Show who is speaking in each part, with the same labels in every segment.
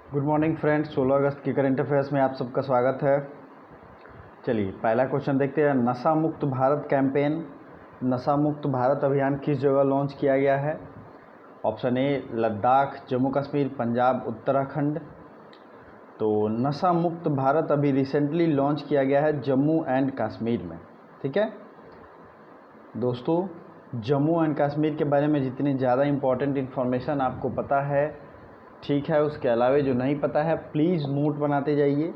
Speaker 1: Good morning friends. 16 अगस्त की current affairs में आप सबका स्वागत है। चलिए पहला क्वेश्चन देखते हैं। नशा मुक्त भारत कैंपेन, नशा मुक्त भारत अभियान किस जगह लॉन्च किया गया है? Option A Ladakh, Jammu Kashmir, Punjab, Uttarakhand. तो नशा मुक्त भारत अभी रिसेंटली लॉन्च किया गया है जम्मू एंड कश्मीर में। ठीक है दोस्तों, जम्मू एंड कश्मीर के बारे में जितनी ज़्यादा इम्पोर्टेंट इन्फॉर्मेशन आपको पता है ठीक है, उसके अलावा जो नहीं पता है प्लीज़ नोट बनाते जाइए।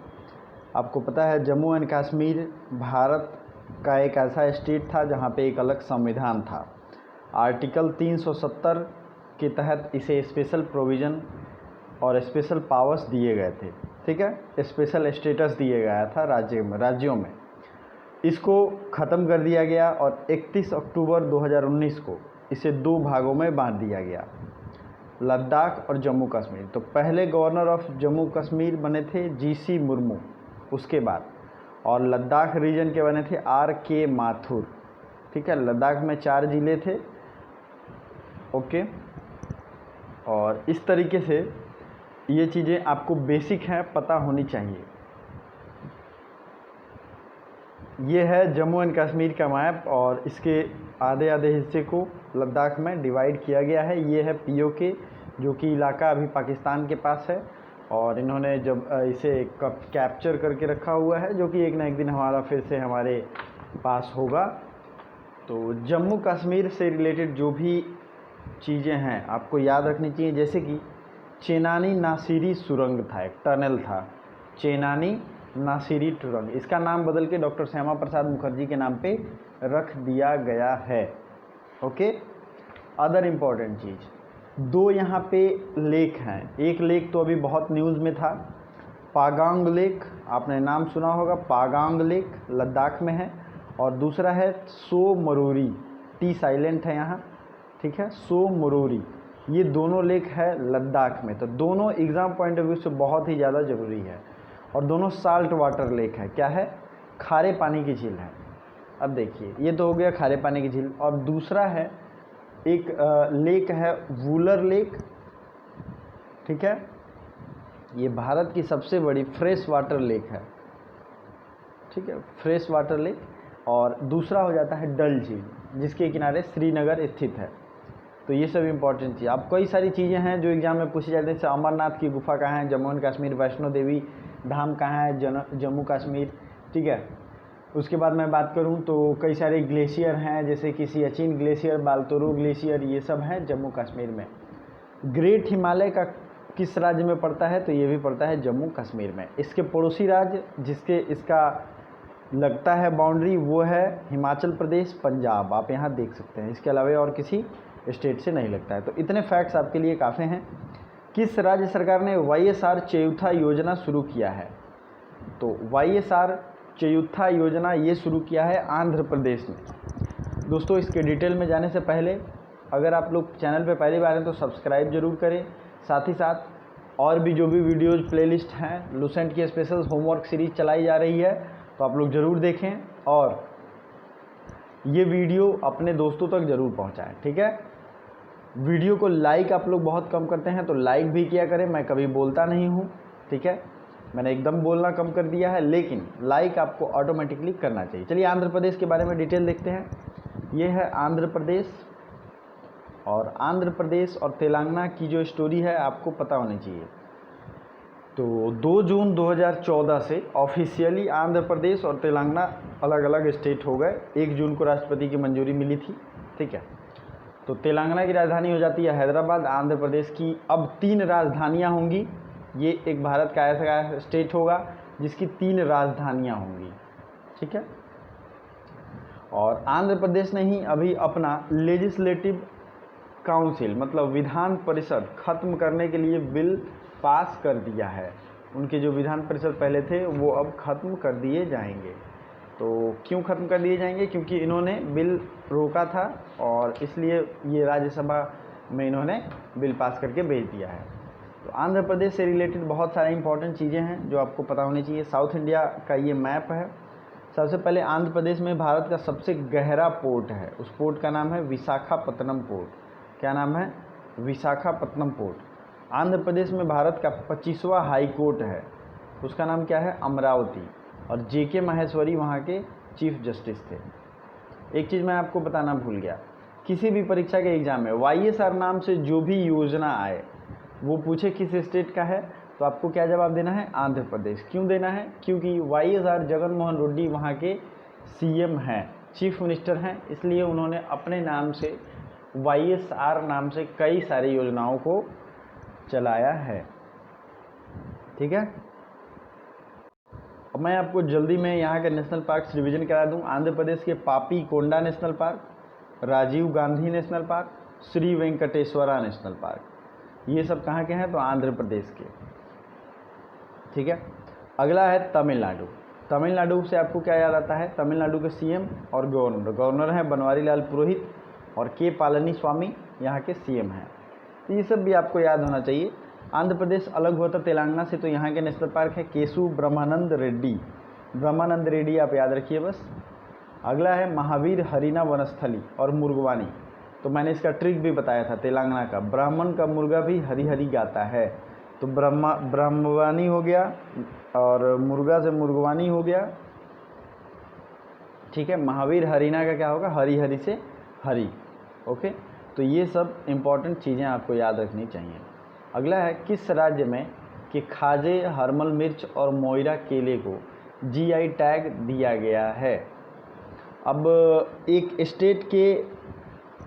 Speaker 1: आपको पता है जम्मू एंड कश्मीर भारत का एक ऐसा स्टेट था जहाँ पे एक अलग संविधान था। आर्टिकल 370 के तहत इसे स्पेशल प्रोविज़न और स्पेशल पावर्स दिए गए थे। ठीक है, स्पेशल स्टेटस दिए गया था राज्यों में। इसको ख़त्म कर दिया गया और 31 अक्टूबर 2019 को इसे दो भागों में बांट दिया गया, लद्दाख और जम्मू कश्मीर। तो पहले गवर्नर ऑफ जम्मू कश्मीर बने थे जीसी मुर्मू, उसके बाद, और लद्दाख रीजन के बने थे आर.के. माथुर। ठीक है, लद्दाख में 4 ज़िले थे। ओके, और इस तरीके से ये चीज़ें आपको बेसिक हैं, पता होनी चाहिए। ये है जम्मू एंड कश्मीर का मैप और इसके आधे आधे हिस्से को लद्दाख में डिवाइड किया गया है। ये है पीओके, जो कि इलाका अभी पाकिस्तान के पास है, और इन्होंने जब इसे कैप्चर करके रखा हुआ है, जो कि एक ना एक दिन हमारा फिर से हमारे पास होगा। तो जम्मू कश्मीर से रिलेटेड जो भी चीज़ें हैं आपको याद रखनी चाहिए, जैसे कि चेनानी नासिरी सुरंग था, एक टनल था चेनानी नासिरी सुरंग। इसका नाम बदल के डॉक्टर श्यामा प्रसाद मुखर्जी के नाम पे रख दिया गया है। ओके, अदर इम्पॉर्टेंट चीज़, 2 यहाँ पे लेक हैं। एक लेक तो अभी बहुत न्यूज़ में था, पागांग लेक, आपने नाम सुना होगा, पागांग लेक लद्दाख में है, और दूसरा है सो मरोरी, टी साइलेंट है यहाँ। ठीक है, सो मरोरी, ये दोनों लेक है लद्दाख में। तो दोनों एग्ज़ाम पॉइंट ऑफ व्यू से बहुत ही ज़्यादा ज़रूरी है, और दोनों साल्ट वाटर लेक है। क्या है? खारे पानी की झील है। अब देखिए, ये तो हो गया खारे पानी की झील, और दूसरा है एक लेक है वूलर लेक। ठीक है, ये भारत की सबसे बड़ी फ्रेश वाटर लेक है। ठीक है, फ्रेश वाटर लेक। और दूसरा हो जाता है डल झील, जिसके किनारे श्रीनगर स्थित है। तो ये सब इंपॉर्टेंट चीज़, अब कई सारी चीज़ें हैं जो एग्जाम में पूछी जाती है, जैसे अमरनाथ की गुफा कहाँ है जम्मू एंड कश्मीर, वैष्णो देवी धाम कहाँ है जम्मू कश्मीर। ठीक है, उसके बाद मैं बात करूं तो कई सारे ग्लेशियर हैं, जैसे कि सियाचिन ग्लेशियर, बाल्तोरो ग्लेशियर, ये सब हैं जम्मू कश्मीर में। ग्रेट हिमालय का किस राज्य में पड़ता है? तो ये भी पड़ता है जम्मू कश्मीर में। इसके पड़ोसी राज्य जिसके इसका लगता है बाउंड्री, वो है हिमाचल प्रदेश, पंजाब, आप यहाँ देख सकते हैं। इसके अलावा और किसी स्टेट से नहीं लगता है। तो इतने फैक्ट्स आपके लिए काफ़ी हैं। किस राज्य सरकार ने YSR चयुथा योजना शुरू किया है? तो YSR चयुथा योजना ये शुरू किया है आंध्र प्रदेश ने। दोस्तों, इसके डिटेल में जाने से पहले अगर आप लोग चैनल पे पहली बार हैं तो सब्सक्राइब जरूर करें। साथ ही साथ और भी जो भी वीडियोज़ प्लेलिस्ट हैं, लूसेंट की स्पेशल होमवर्क सीरीज चलाई जा रही है, तो आप लोग ज़रूर देखें और ये वीडियो अपने दोस्तों तक ज़रूर पहुँचाएँ। ठीक है, वीडियो को लाइक आप लोग बहुत कम करते हैं, तो लाइक भी किया करें। मैं कभी बोलता नहीं हूँ, ठीक है, मैंने एकदम बोलना कम कर दिया है, लेकिन लाइक आपको ऑटोमेटिकली करना चाहिए। चलिए आंध्र प्रदेश के बारे में डिटेल देखते हैं। ये है आंध्र प्रदेश, और आंध्र प्रदेश और तेलंगाना की जो स्टोरी है आपको पता होनी चाहिए। तो 2 जून 2014 से ऑफिशियली आंध्र प्रदेश और तेलंगाना अलग अलग स्टेट हो गए। 1 जून को राष्ट्रपति की मंजूरी मिली थी। ठीक है, तो तेलंगाना की राजधानी हो जाती है हैदराबाद। आंध्र प्रदेश की अब 3 राजधानियां होंगी। ये एक भारत का ऐसा स्टेट होगा जिसकी 3 राजधानियां होंगी। ठीक है, और आंध्र प्रदेश ने ही अभी अपना लेजिस्लेटिव काउंसिल, मतलब विधान परिषद, ख़त्म करने के लिए बिल पास कर दिया है। उनके जो विधान परिषद पहले थे वो अब ख़त्म कर दिए जाएंगे। तो क्यों ख़त्म कर दिए जाएंगे? क्योंकि इन्होंने बिल रोका था, और इसलिए ये राज्यसभा में इन्होंने बिल पास करके भेज दिया है। तो आंध्र प्रदेश से रिलेटेड बहुत सारी इंपॉर्टेंट चीज़ें हैं जो आपको पता होनी चाहिए। साउथ इंडिया का ये मैप है। सबसे पहले आंध्र प्रदेश में भारत का सबसे गहरा पोर्ट है, उस पोर्ट का नाम है विशाखापत्तनम पोर्ट। क्या नाम है? विशाखापत्तनम पोर्ट। आंध्र प्रदेश में भारत का 25वां हाई कोर्ट है, उसका नाम क्या है, अमरावती, और JK माहेश्वरी वहाँ के चीफ जस्टिस थे। एक चीज़ मैं आपको बताना भूल गया, किसी भी परीक्षा के एग्ज़ाम में YSR नाम से जो भी योजना आए वो पूछे किस स्टेट का है, तो आपको क्या जवाब देना है, आंध्र प्रदेश। क्यों देना है, क्योंकि YSR जगन मोहन रेड्डी वहाँ के CM हैं, चीफ मिनिस्टर हैं, इसलिए उन्होंने अपने नाम से YSR नाम से कई सारी योजनाओं को चलाया है। ठीक है, अब मैं आपको जल्दी में यहाँ के नेशनल पार्क्स रिवीजन करा दूँ। आंध्र प्रदेश के Papikonda national park, Rajiv Gandhi national park, Shri Venkateswara national park, ये सब कहाँ के हैं, तो आंध्र प्रदेश के। ठीक है, अगला है तमिलनाडु। तमिलनाडु से आपको क्या याद आता है, तमिलनाडु के CM और गवर्नर हैं बनवारी लाल पुरोहित, और के पलानीस्वामी यहाँ के CM हैं। तो ये सब भी आपको याद होना चाहिए। आंध्र प्रदेश अलग हुआ था तेलंगाना से, तो यहाँ के नेशनल पार्क है केशु ब्रह्मानंद रेड्डी, आप याद रखिए बस। अगला है महावीर हरिना वनस्थली और मुर्गवानी, तो मैंने इसका ट्रिक भी बताया था तेलंगाना का, ब्राह्मण का मुर्गा भी हरी हरी गाता है, तो ब्रह्मवानी हो गया और मुर्गा से मुर्गवानी हो गया। ठीक है, महावीर हरिना का क्या होगा, हरी हरी से हरी। ओके, तो ये सब इम्पॉर्टेंट चीज़ें आपको याद रखनी चाहिए। अगला है किस राज्य में कि खाजे, हरमल मिर्च और मोइरा केले को GI टैग दिया गया है। अब एक स्टेट के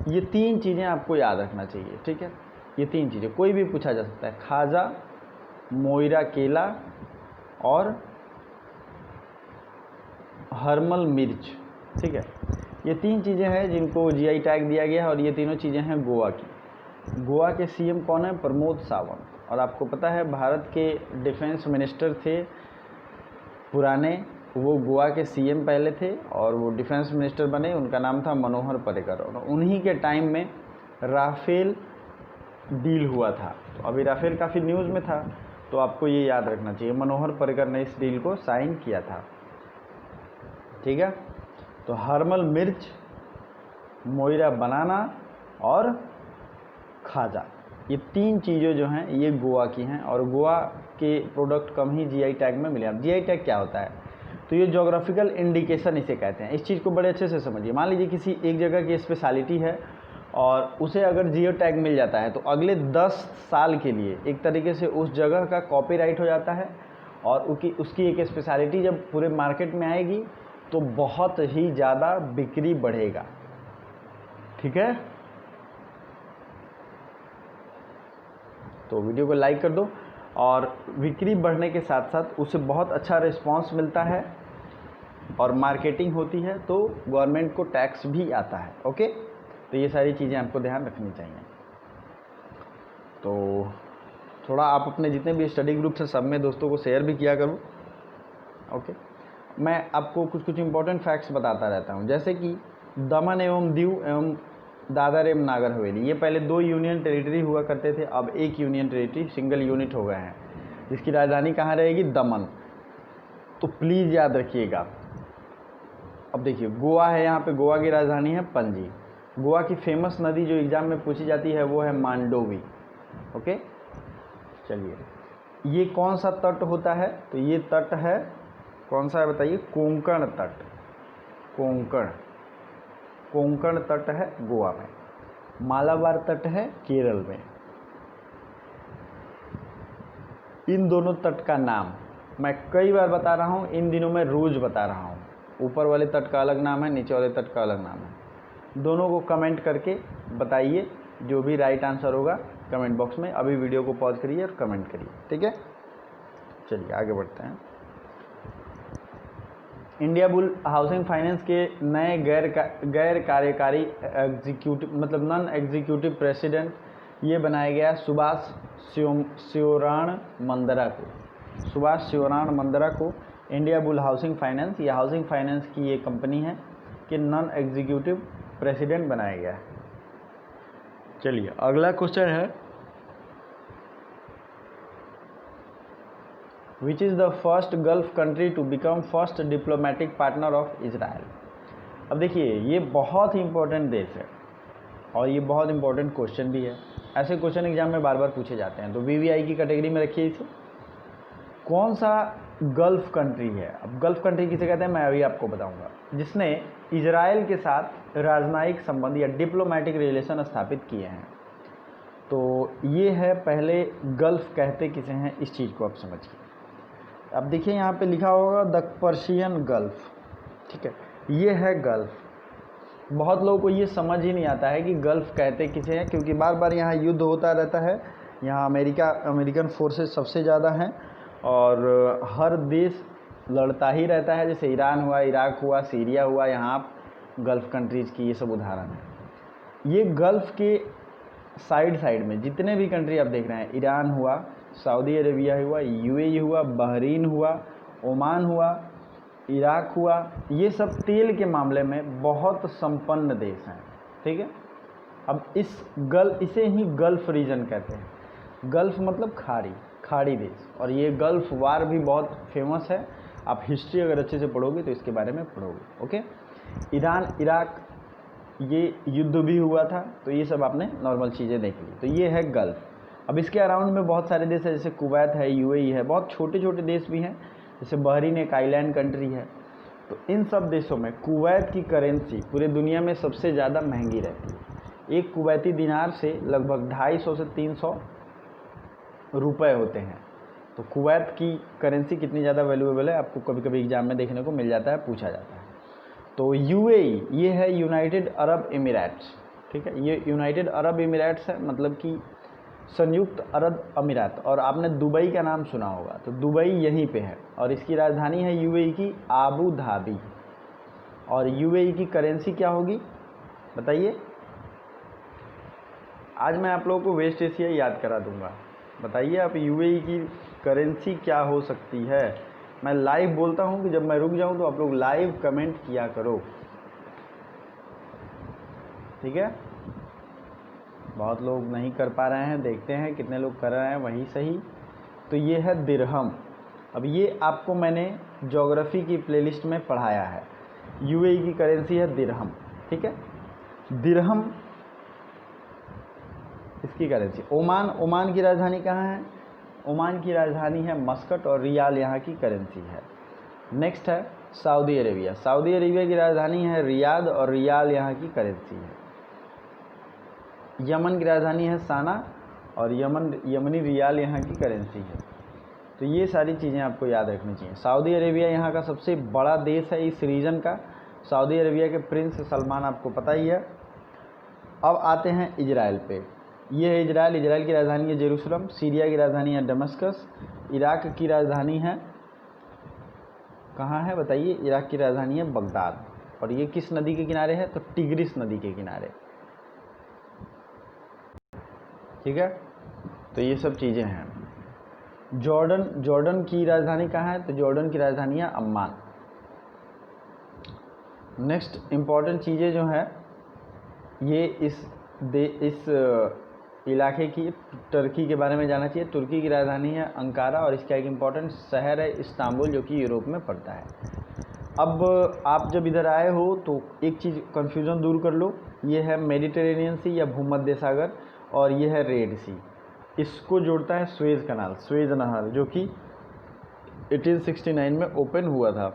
Speaker 1: ये 3 चीज़ें आपको याद रखना चाहिए। ठीक है, ये 3 चीज़ें कोई भी पूछा जा सकता है, खाजा, मोइरा केला और हरमल मिर्च। ठीक है, ये 3 चीज़ें हैं जिनको GI टैग दिया गया है, और ये तीनों चीज़ें हैं गोवा की। गोवा के CM कौन है, प्रमोद सावंत, और आपको पता है भारत के डिफेंस मिनिस्टर थे पुराने, वो गोवा के CM पहले थे और वो डिफेंस मिनिस्टर बने, उनका नाम था मनोहर पर्रिकर, और उन्हीं के टाइम में राफेल डील हुआ था। तो अभी राफेल काफ़ी न्यूज़ में था, तो आपको ये याद रखना चाहिए, मनोहर पर्रिकर ने इस डील को साइन किया था। ठीक है, तो हरमल मिर्च, मोइरा बनाना और खाजा, ये 3 चीज़ें जो हैं ये गोवा की हैं, और गोवा के प्रोडक्ट कम ही GI टैग में मिले। अब GI टैग क्या होता है, तो ये जोग्राफिकल इंडिकेशन इसे कहते हैं। इस चीज़ को बड़े अच्छे से समझिए। मान लीजिए किसी एक जगह की स्पेशलिटी है और उसे अगर GI टैग मिल जाता है, तो अगले 10 साल के लिए एक तरीके से उस जगह का कॉपीराइट हो जाता है, और उसकी एक स्पेशलिटी जब पूरे मार्केट में आएगी तो बहुत ही ज़्यादा बिक्री बढ़ेगा। ठीक है, तो वीडियो को लाइक कर दो, और बिक्री बढ़ने के साथ साथ उसे बहुत अच्छा रिस्पांस मिलता है और मार्केटिंग होती है, तो गवर्नमेंट को टैक्स भी आता है। ओके, तो ये सारी चीज़ें आपको ध्यान रखनी चाहिए। तो थोड़ा आप अपने जितने भी स्टडी ग्रुप्स हैं सब में दोस्तों को शेयर भी किया करो। ओके, मैं आपको कुछ कुछ इम्पोर्टेंट फैक्ट्स बताता रहता हूँ, जैसे कि दमन एवं दीव एवं दादर एवं नागर हवेली, ये पहले 2 यूनियन टेरिटरी हुआ करते थे, अब 1 यूनियन टेरिटरी सिंगल यूनिट हो गए हैं, जिसकी राजधानी कहाँ रहेगी, दमन। तो प्लीज़ याद रखिएगा। अब देखिए गोवा है, यहाँ पे गोवा की राजधानी है पणजी। गोवा की फेमस नदी जो एग्ज़ाम में पूछी जाती है वो है मांडोवी। ओके, चलिए, ये कौन सा तट होता है, तो ये तट है, कौन सा है बताइए, कोंकण तट। कोंकण तट है गोवा में। मालाबार तट है केरल में। इन दोनों तट का नाम मैं कई बार बता रहा हूँ, इन दिनों में रोज़ बता रहा हूँ। ऊपर वाले तट का अलग नाम है, नीचे वाले तट का अलग नाम है। दोनों को कमेंट करके बताइए, जो भी राइट आंसर होगा कमेंट बॉक्स में। अभी वीडियो को पॉज करिए और कमेंट करिए। ठीक है, चलिए आगे बढ़ते हैं। इंडिया बुल हाउसिंग फाइनेंस के नए गैर कार्यकारी एग्जीक्यूटिव मतलब नॉन एग्जीक्यूटिव प्रेसिडेंट ये बनाया गया सुभाष शिवराण मंदरा को इंडिया बुल हाउसिंग फाइनेंस या हाउसिंग फाइनेंस की ये कंपनी है कि नॉन एग्जीक्यूटिव प्रेसिडेंट बनाया गया है। चलिए अगला क्वेश्चन है, which is the first gulf country to become first diplomatic partner of Israel. अब देखिए ये बहुत ही इम्पोर्टेंट देश है और ये बहुत इम्पोर्टेंट क्वेश्चन भी है। ऐसे क्वेश्चन एग्जाम में बार बार पूछे जाते हैं। तो वीवीआई की कैटेगरी में रखिए इसे। कौन सा गल्फ कंट्री है? अब गल्फ कंट्री किसे कहते हैं मैं अभी आपको बताऊंगा, जिसने इजराइल के साथ राजनयिक संबंध या डिप्लोमेटिक रिलेशन स्थापित किए हैं। तो ये है पहले गल्फ कहते किसे हैं, इस चीज़ को आप समझिए। अब देखिए यहाँ पे लिखा होगा द पर्शियन गल्फ, ठीक है, ये है गल्फ। बहुत लोगों को ये समझ ही नहीं आता है कि गल्फ कहते किसे हैं, क्योंकि बार बार यहाँ युद्ध होता रहता है। यहाँ अमेरिकन फोर्सेस सबसे ज़्यादा हैं और हर देश लड़ता ही रहता है, जैसे ईरान हुआ, इराक हुआ, सीरिया हुआ, यहाँ गल्फ कंट्रीज़ की ये सब उदाहरण है। ये गल्फ के साइड में जितने भी कंट्री आप देख रहे हैं, ईरान हुआ, सऊदी अरेबिया हुआ, यूएई हुआ, बहरीन हुआ, ओमान हुआ, इराक हुआ, ये सब तेल के मामले में बहुत संपन्न देश हैं, ठीक है। अब इसे ही गल्फ रीजन कहते हैं। गल्फ मतलब खाड़ी देश, और ये गल्फ वार भी बहुत फेमस है। आप हिस्ट्री अगर अच्छे से पढ़ोगे तो इसके बारे में पढ़ोगे, ओके। ईरान इराक ये युद्ध भी हुआ था, तो ये सब आपने नॉर्मल चीज़ें देख ली। तो ये है गल्फ। अब इसके अराउंड में बहुत सारे देश है, जैसे कुवैत है, यूएई है, बहुत छोटे छोटे देश भी हैं, जैसे बहरीन एक आइलैंड कंट्री है। तो इन सब देशों में कुवैत की करेंसी पूरे दुनिया में सबसे ज़्यादा महंगी रहती है। एक कुवैती दिनार से लगभग 250 से 300 रुपए होते हैं। तो कुवैत की करेंसी कितनी ज़्यादा वैल्यूएबल है, आपको कभी कभी एग्जाम में देखने को मिल जाता है, पूछा जाता है। तो यूएई ये है यूनाइटेड अरब एमिरेट्स, ठीक है, ये यूनाइटेड अरब एमिरेट्स है, मतलब कि संयुक्त अरब अमीरात। और आपने दुबई का नाम सुना होगा, तो दुबई यहीं पे है और इसकी राजधानी है यूएई की आबू धाबी। और यूएई की करेंसी क्या होगी बताइए? आज मैं आप लोगों को वेस्ट एशिया याद करा दूंगा। बताइए आप, यूएई की करेंसी क्या हो सकती है? मैं लाइव बोलता हूँ कि जब मैं रुक जाऊँ तो आप लोग लाइव कमेंट किया करो, ठीक है। बहुत लोग नहीं कर पा रहे हैं, देखते हैं कितने लोग कर रहे हैं, वही सही। तो ये है दिरहम। अब ये आपको मैंने ज्योग्राफी की प्लेलिस्ट में पढ़ाया है। यूएई की करेंसी है दिरहम, ठीक है। दिरहम इसकी करेंसी। ओमान की राजधानी कहाँ है? ओमान की राजधानी है मस्कट और रियाल यहाँ की करेंसी है। नेक्स्ट है सऊदी अरेबिया। सऊदी अरेबिया की राजधानी है रियाद और रियाल यहाँ की करेंसी है। यमन की राजधानी है साना और यमनी रियाल यहाँ की करेंसी है। तो ये सारी चीज़ें आपको याद रखनी चाहिए। सऊदी अरेबिया यहाँ का सबसे बड़ा देश है इस रीजन का। सऊदी अरेबिया के प्रिंस सलमान आपको पता ही है। अब आते हैं इजराइल पे। ये है इजराइल की राजधानी है जेरूसलम। सीरिया की राजधानी है दमस्कस। इराक की राजधानी है कहाँ है बताइए? इराक की राजधानी है बगदाद। और ये किस नदी के किनारे है? तो टिग्रिस नदी के किनारे, ठीक है। तो ये सब चीज़ें हैं। जॉर्डन की राजधानी कहाँ है? तो जॉर्डन की राजधानी है अम्मान। नेक्स्ट इम्पॉर्टेंट चीज़ें जो हैं ये इस इलाके की तुर्की के बारे में जानना चाहिए। तुर्की की राजधानी है अंकारा और इसका एक इम्पॉर्टेंट शहर है इस्तांबुल, जो कि यूरोप में पड़ता है। अब आप जब इधर आए हो तो एक चीज़ कन्फ्यूज़न दूर कर लो, ये है मेडिटेरेनियन सी या भूमध्य सागर और ये है रेड सी। इसको जोड़ता है स्वेज कनाल, स्वेज नहर, जो कि 1869 में ओपन हुआ था,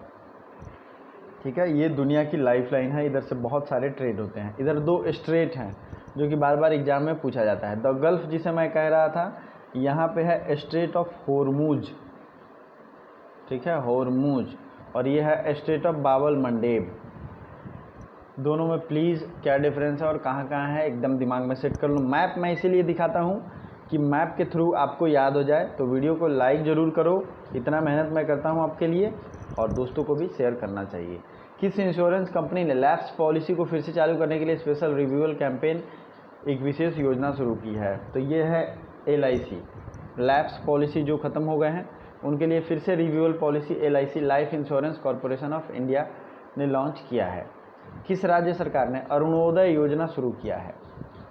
Speaker 1: ठीक है। ये दुनिया की लाइफलाइन है, इधर से बहुत सारे ट्रेड होते हैं। इधर 2 स्ट्रेट हैं जो कि बार बार एग्जाम में पूछा जाता है। द गल्फ जिसे मैं कह रहा था, यहाँ पे है स्ट्रेट ऑफ होर्मुज, ठीक है, होर्मुज। और ये है स्ट्रेट ऑफ बाबल मंडेब। दोनों में प्लीज़ क्या डिफरेंस है और कहाँ कहाँ है एकदम दिमाग में सेट कर लो। मैप मैं इसीलिए दिखाता हूँ कि मैप के थ्रू आपको याद हो जाए। तो वीडियो को लाइक ज़रूर करो, इतना मेहनत मैं करता हूँ आपके लिए, और दोस्तों को भी शेयर करना चाहिए। किस इंश्योरेंस कंपनी ने लैप्स पॉलिसी को फिर से चालू करने के लिए स्पेशल रिव्यूअल कैंपेन एक विशेष योजना शुरू की है? तो ये है LIC। लैप्स पॉलिसी जो ख़त्म हो गए हैं उनके लिए फिर से revival policy LIC life insurance corporation of India ने लॉन्च किया है। किस राज्य सरकार ने अरुणोदय योजना शुरू किया है?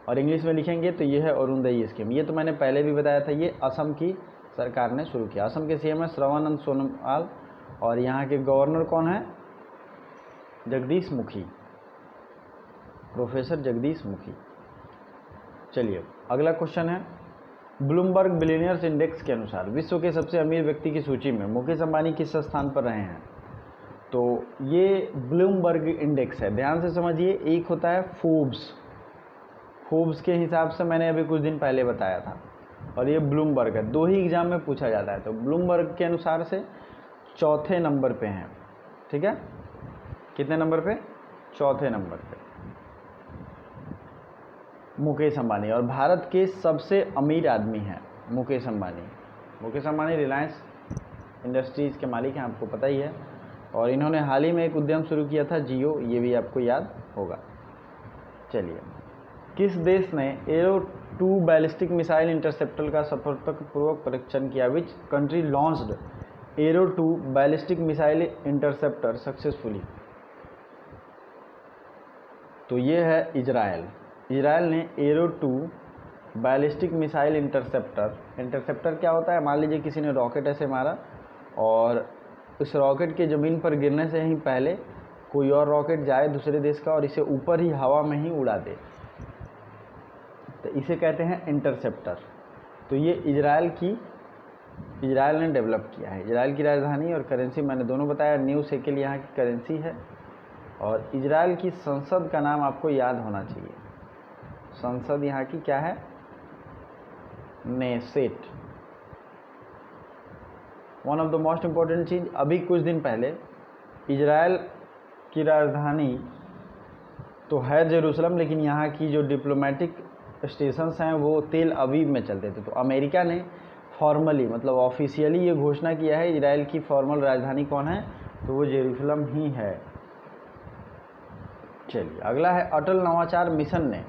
Speaker 1: और इंग्लिश में लिखेंगे तो ये है अरुणोदय स्कीम। ये तो मैंने पहले भी बताया था, ये असम की सरकार ने शुरू किया। असम के CM है सर्बानंद सोनोवाल और यहाँ के गवर्नर कौन है? जगदीश मुखी, प्रोफेसर जगदीश मुखी। चलिए अगला क्वेश्चन है, ब्लूमबर्ग बिलियनियर्स इंडेक्स के अनुसार विश्व के सबसे अमीर व्यक्ति की सूची में मुकेश अंबानी किस स्थान पर रहे हैं? तो ये ब्लूमबर्ग इंडेक्स है, ध्यान से समझिए। एक होता है फोर्ब्स के हिसाब से मैंने अभी कुछ दिन पहले बताया था, और ये ब्लूमबर्ग है। दो ही एग्जाम में पूछा जाता है। तो ब्लूमबर्ग के अनुसार से चौथे नंबर पे हैं, ठीक है। कितने नंबर पे? चौथे नंबर पे मुकेश अंबानी, और भारत के सबसे अमीर आदमी हैं मुकेश अंबानी। मुकेश अंबानी रिलायंस इंडस्ट्रीज़ के मालिक हैं, आपको पता ही है। और इन्होंने हाल ही में एक उद्यम शुरू किया था, जियो, ये भी आपको याद होगा। चलिए, किस देश ने एरो 2 बैलिस्टिक मिसाइल इंटरसेप्टर का सफलतापूर्वक परीक्षण किया? Which country launched arrow 2 ballistic missile interceptor successfully? तो ये है इजराइल। इजराइल ने एरो 2 बैलिस्टिक मिसाइल इंटरसेप्टर क्या होता है? मान लीजिए किसी ने रॉकेट ऐसे मारा और उस रॉकेट के ज़मीन पर गिरने से ही पहले कोई और रॉकेट जाए दूसरे देश का और इसे ऊपर ही हवा में ही उड़ा दे, तो इसे कहते हैं इंटरसेप्टर। तो ये इजराइल ने डेवलप किया है। इजराइल की राजधानी और करेंसी मैंने दोनों बताया। न्यू शेकेल यहाँ की करेंसी है। और इजराइल की संसद का नाम आपको याद होना चाहिए। संसद यहाँ की क्या है? Knesset. One of the most important चीज़, अभी कुछ दिन पहले इजराइल की राजधानी तो है जेरूसलम, लेकिन यहाँ की जो डिप्लोमेटिक स्टेशंस हैं वो तेल अवीव में चलते थे। तो अमेरिका ने फॉर्मली, मतलब ऑफिशियली ये घोषणा किया है इजराइल की फॉर्मल राजधानी कौन है? तो वो जेरूसलम ही है। चलिए, अगला है, अटल नवाचार मिशन ने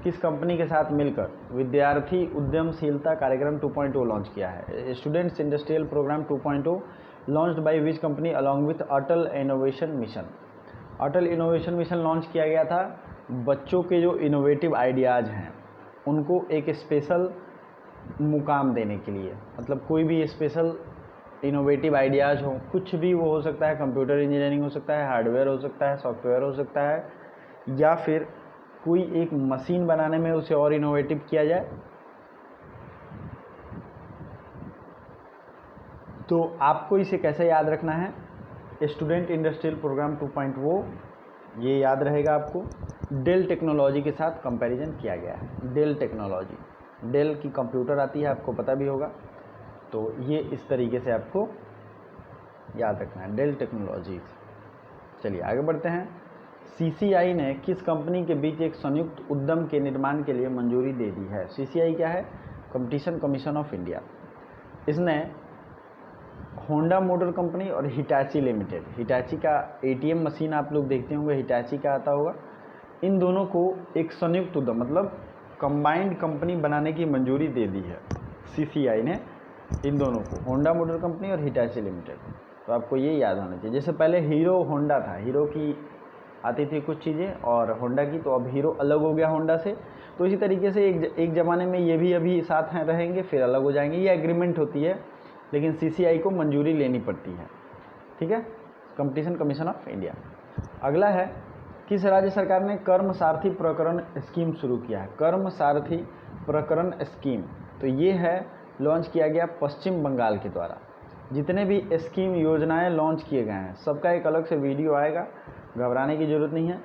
Speaker 1: किस कंपनी के साथ मिलकर विद्यार्थी उद्यमशीलता कार्यक्रम 2.0 लॉन्च किया है? Students industrial programme 2.0 launched by which company along with Atal innovation mission? Atal innovation mission launch किया गया था बच्चों के जो इनोवेटिव आइडियाज़ हैं उनको एक स्पेशल मुकाम देने के लिए। मतलब कोई भी स्पेशल इनोवेटिव आइडियाज़ हो, कुछ भी वो हो सकता है, कंप्यूटर इंजीनियरिंग हो सकता है, हार्डवेयर हो सकता है, सॉफ्टवेयर हो सकता है, या फिर कोई एक मशीन बनाने में उसे और इनोवेटिव किया जाए। तो आपको इसे कैसे याद रखना है? स्टूडेंट इंडस्ट्रियल प्रोग्राम 2.0, ये याद रहेगा आपको। डेल टेक्नोलॉजी के साथ कंपैरिजन किया गया है। डेल टेक्नोलॉजी, डेल की कंप्यूटर आती है, आपको पता भी होगा। तो ये इस तरीके से आपको याद रखना है, डेल टेक्नोलॉजीज। चलिए आगे बढ़ते हैं। CCI ने किस कंपनी के बीच एक संयुक्त उद्यम के निर्माण के लिए मंजूरी दे दी है? CCI क्या है? Competition commission of India. इसने होंडा मोटर कंपनी और हिटाची लिमिटेड, हिटाची का ATM मशीन आप लोग देखते होंगे, हिटाची का आता होगा, इन दोनों को एक संयुक्त उद्यम, मतलब कंबाइंड कंपनी बनाने की मंजूरी दे दी है CCI ने, इन दोनों को, होंडा मोटर कंपनी और हिटाची लिमिटेड। तो आपको ये याद होना चाहिए। जैसे पहले हीरो होंडा था, हीरो की आती थी कुछ चीज़ें और होंडा की, तो अब हीरो अलग हो गया होंडा से। तो इसी तरीके से एक ज़माने में ये भी अभी साथ हैं रहेंगे, फिर अलग हो जाएंगे। ये एग्रीमेंट होती है, लेकिन CCI को मंजूरी लेनी पड़ती है, ठीक है, कंपटीशन कमीशन ऑफ इंडिया। अगला है, किस राज्य सरकार ने कर्म सारथी प्रकरण स्कीम शुरू किया है? कर्म सारथी प्रकरण स्कीम, तो ये है लॉन्च किया गया पश्चिम बंगाल के द्वारा। जितने भी स्कीम योजनाएं लॉन्च किए गए हैं सबका एक अलग से वीडियो आएगा, घबराने की ज़रूरत नहीं है।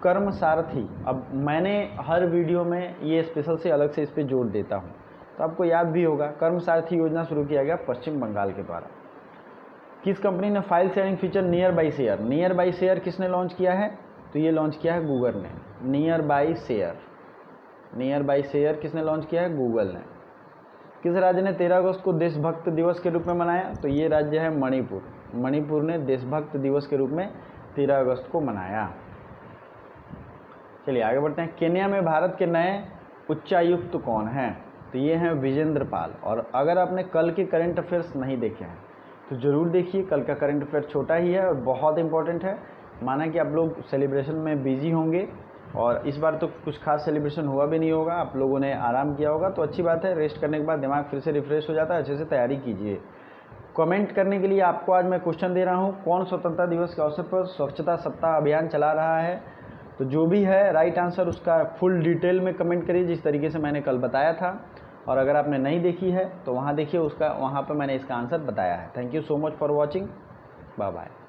Speaker 1: कर्म सारथी, अब मैंने हर वीडियो में ये स्पेशल से अलग से इस पर जोर देता हूँ, तो आपको याद भी होगा। कर्म सारथी योजना शुरू किया गया पश्चिम बंगाल के द्वारा। किस कंपनी ने file sharing feature near by share? Near by share किसने लॉन्च किया है? तो ये लॉन्च किया है गूगल ने। Near by share, near by share किसने लॉन्च किया है? गूगल ने। किस राज्य ने 13 अगस्त को देशभक्त दिवस के रूप में मनाया? तो ये राज्य है मणिपुर। मणिपुर ने देशभक्त दिवस के रूप में 13 अगस्त को मनाया। चलिए आगे बढ़ते हैं। केन्या में भारत के नए उच्चायुक्त कौन हैं? तो ये हैं विजेंद्र पाल। और अगर आपने कल के करंट अफेयर्स नहीं देखे हैं तो ज़रूर देखिए, कल का करंट अफेयर छोटा ही है और बहुत इंपॉर्टेंट है। माना कि आप लोग सेलिब्रेशन में बिजी होंगे और इस बार तो कुछ खास सेलिब्रेशन हुआ भी नहीं होगा, आप लोगों ने आराम किया होगा, तो अच्छी बात है। रेस्ट करने के बाद दिमाग फिर से रिफ्रेश हो जाता है, अच्छे से तैयारी कीजिए। कमेंट करने के लिए आपको आज मैं क्वेश्चन दे रहा हूँ, कौन स्वतंत्रता दिवस के अवसर पर स्वच्छता सप्ताह अभियान चला रहा है? तो जो भी है राइट आंसर उसका फुल डिटेल में कमेंट करिए, जिस तरीके से मैंने कल बताया था। और अगर आपने नहीं देखी है तो वहाँ देखिए, उसका वहाँ पर मैंने इसका आंसर बताया है। Thank you so much for watching, bye bye.